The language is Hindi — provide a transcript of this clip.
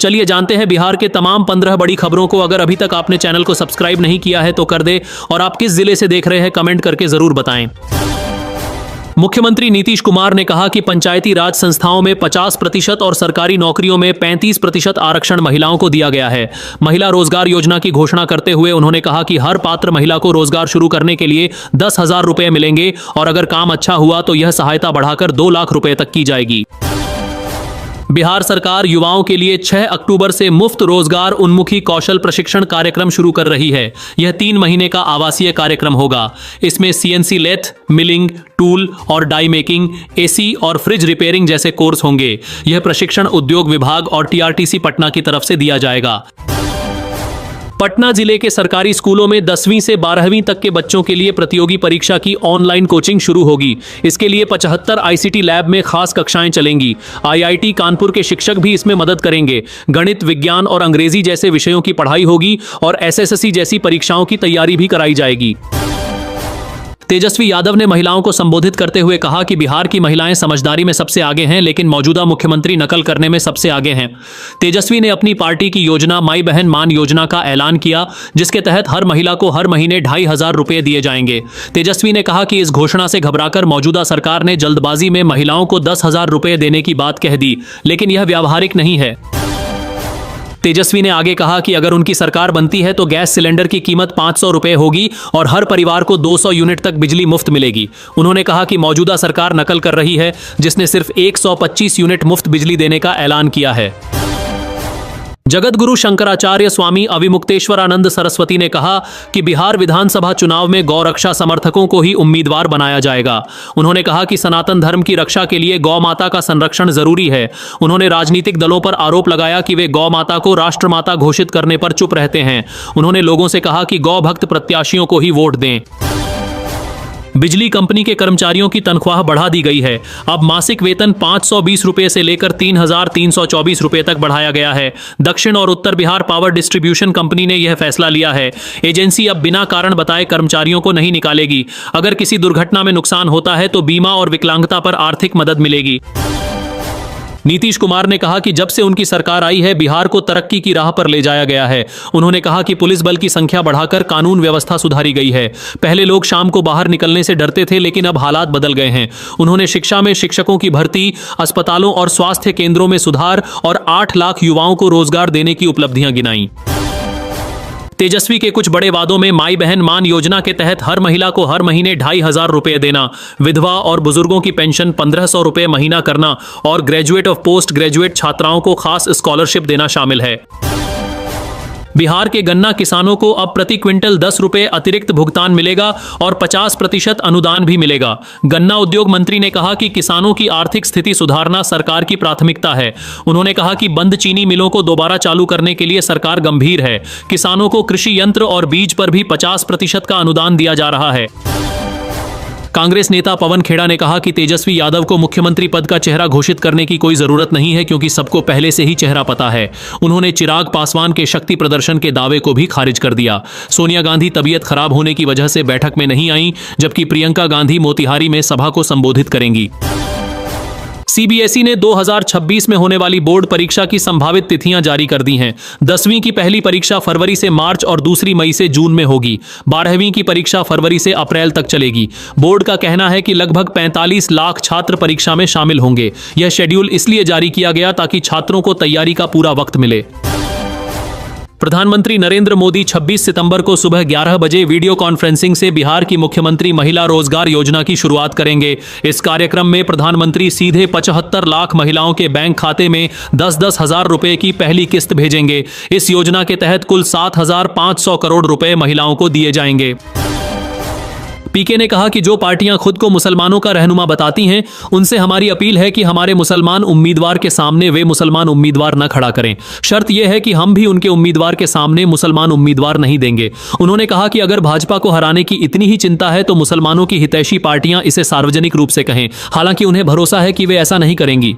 चलिए जानते हैं बिहार के तमाम 15 बड़ी खबरों को। अगर अभी तक आपने चैनल को सब्सक्राइब नहीं किया है तो कर दे और आप किस जिले से देख रहे हैं कमेंट करके जरूर बताएं। मुख्यमंत्री नीतीश कुमार ने कहा कि पंचायती राज संस्थाओं में 50% और सरकारी नौकरियों में 35% आरक्षण महिलाओं को दिया गया है। महिला रोजगार योजना की घोषणा करते हुए उन्होंने कहा कि हर पात्र महिला को रोजगार शुरू करने के लिए 10,000 रुपए मिलेंगे और अगर काम अच्छा हुआ तो यह सहायता बढ़ाकर 2 लाख रुपए तक की जाएगी। बिहार सरकार युवाओं के लिए 6 अक्टूबर से मुफ्त रोजगार उन्मुखी कौशल प्रशिक्षण कार्यक्रम शुरू कर रही है। यह 3 महीने का आवासीय कार्यक्रम होगा। इसमें CNC लेथ, मिलिंग, टूल और डाई मेकिंग, AC और फ्रिज रिपेयरिंग जैसे कोर्स होंगे। यह प्रशिक्षण उद्योग विभाग और TRTC पटना की तरफ से दिया जाएगा। पटना जिले के सरकारी स्कूलों में 10वीं से 12वीं तक के बच्चों के लिए प्रतियोगी परीक्षा की ऑनलाइन कोचिंग शुरू होगी। इसके लिए 75 ICT लैब में खास कक्षाएं चलेंगी। IIT कानपुर के शिक्षक भी इसमें मदद करेंगे। गणित, विज्ञान और अंग्रेजी जैसे विषयों की पढ़ाई होगी और SSC जैसी परीक्षाओं की तैयारी भी कराई जाएगी। तेजस्वी यादव ने महिलाओं को संबोधित करते हुए कहा कि बिहार की महिलाएं समझदारी में सबसे आगे हैं, लेकिन मौजूदा मुख्यमंत्री नकल करने में सबसे आगे हैं। तेजस्वी ने अपनी पार्टी की योजना माई बहन मान योजना का ऐलान किया, जिसके तहत हर महिला को हर महीने 2,500 रुपए दिए जाएंगे। तेजस्वी ने कहा कि इस घोषणा से घबराकर मौजूदा सरकार ने जल्दबाजी में महिलाओं को 10,000 रुपए देने की बात कह दी, लेकिन यह व्यावहारिक नहीं है। तेजस्वी ने आगे कहा कि अगर उनकी सरकार बनती है तो गैस सिलेंडर की कीमत 500 रुपए होगी और हर परिवार को 200 यूनिट तक बिजली मुफ्त मिलेगी। उन्होंने कहा कि मौजूदा सरकार नकल कर रही है, जिसने सिर्फ 125 यूनिट मुफ्त बिजली देने का ऐलान किया है। जगतगुरु शंकराचार्य स्वामी अविमुक्तेश्वरानंद सरस्वती ने कहा कि बिहार विधानसभा चुनाव में गौरक्षा समर्थकों को ही उम्मीदवार बनाया जाएगा। उन्होंने कहा कि सनातन धर्म की रक्षा के लिए गौ माता का संरक्षण जरूरी है। उन्होंने राजनीतिक दलों पर आरोप लगाया कि वे गौ माता को राष्ट्रमाता घोषित करने पर चुप रहते हैं। उन्होंने लोगों से कहा कि गौ भक्त प्रत्याशियों को ही वोट दें। बिजली कंपनी के कर्मचारियों की तनख्वाह बढ़ा दी गई है। अब मासिक वेतन 520 रुपए से लेकर 3,324 रुपए तक बढ़ाया गया है। दक्षिण और उत्तर बिहार पावर डिस्ट्रीब्यूशन कंपनी ने यह फैसला लिया है। एजेंसी अब बिना कारण बताए कर्मचारियों को नहीं निकालेगी। अगर किसी दुर्घटना में नुकसान होता है तो बीमा और विकलांगता पर आर्थिक मदद मिलेगी। नीतीश कुमार ने कहा कि जब से उनकी सरकार आई है बिहार को तरक्की की राह पर ले जाया गया है। उन्होंने कहा कि पुलिस बल की संख्या बढ़ाकर कानून व्यवस्था सुधारी गई है। पहले लोग शाम को बाहर निकलने से डरते थे, लेकिन अब हालात बदल गए हैं। उन्होंने शिक्षा में शिक्षकों की भर्ती, अस्पतालों और स्वास्थ्य केंद्रों में सुधार और 8 लाख युवाओं को रोजगार देने की उपलब्धियां गिनाई। तेजस्वी के कुछ बड़े वादों में माई बहन मान योजना के तहत हर महिला को हर महीने 2,500 रुपए देना, विधवा और बुजुर्गों की पेंशन 1,500 रुपए महीना करना और ग्रेजुएट और पोस्ट ग्रेजुएट छात्राओं को खास स्कॉलरशिप देना शामिल है। बिहार के गन्ना किसानों को अब प्रति क्विंटल 10 रुपए अतिरिक्त भुगतान मिलेगा और 50% अनुदान भी मिलेगा। गन्ना उद्योग मंत्री ने कहा कि किसानों की आर्थिक स्थिति सुधारना सरकार की प्राथमिकता है। उन्होंने कहा कि बंद चीनी मिलों को दोबारा चालू करने के लिए सरकार गंभीर है। किसानों को कृषि यंत्र और बीज पर भी 50% का अनुदान दिया जा रहा है। कांग्रेस नेता पवन खेड़ा ने कहा कि तेजस्वी यादव को मुख्यमंत्री पद का चेहरा घोषित करने की कोई जरूरत नहीं है, क्योंकि सबको पहले से ही चेहरा पता है। उन्होंने चिराग पासवान के शक्ति प्रदर्शन के दावे को भी खारिज कर दिया। सोनिया गांधी तबीयत खराब होने की वजह से बैठक में नहीं आई, जबकि प्रियंका गांधी मोतिहारी में सभा को संबोधित करेंगी। CBSE ने 2026 में होने वाली बोर्ड परीक्षा की संभावित तिथियां जारी कर दी हैं। 10वीं की पहली परीक्षा फरवरी से मार्च और दूसरी मई से जून में होगी। 12वीं की परीक्षा फरवरी से अप्रैल तक चलेगी। बोर्ड का कहना है कि लगभग 45 लाख छात्र परीक्षा में शामिल होंगे। यह शेड्यूल इसलिए जारी किया गया ताकि छात्रों को तैयारी का पूरा वक्त मिले। प्रधानमंत्री नरेंद्र मोदी 26 सितंबर को सुबह 11 बजे वीडियो कॉन्फ्रेंसिंग से बिहार की मुख्यमंत्री महिला रोजगार योजना की शुरुआत करेंगे। इस कार्यक्रम में प्रधानमंत्री सीधे 75 लाख महिलाओं के बैंक खाते में 10-10 हजार रुपए की पहली किस्त भेजेंगे। इस योजना के तहत कुल 7,500 करोड़ रुपए महिलाओं को दिए जाएंगे। पीके ने कहा कि जो पार्टियां खुद को मुसलमानों का रहनुमा बताती हैं, उनसे हमारी अपील है कि हमारे मुसलमान उम्मीदवार के सामने वे मुसलमान उम्मीदवार न खड़ा करें। शर्त यह है कि हम भी उनके उम्मीदवार के सामने मुसलमान उम्मीदवार नहीं देंगे। उन्होंने कहा कि अगर भाजपा को हराने की इतनी ही चिंता है तो मुसलमानों की हितैषी पार्टियां इसे सार्वजनिक रूप से कहें। हालांकि उन्हें भरोसा है कि वे ऐसा नहीं करेंगी।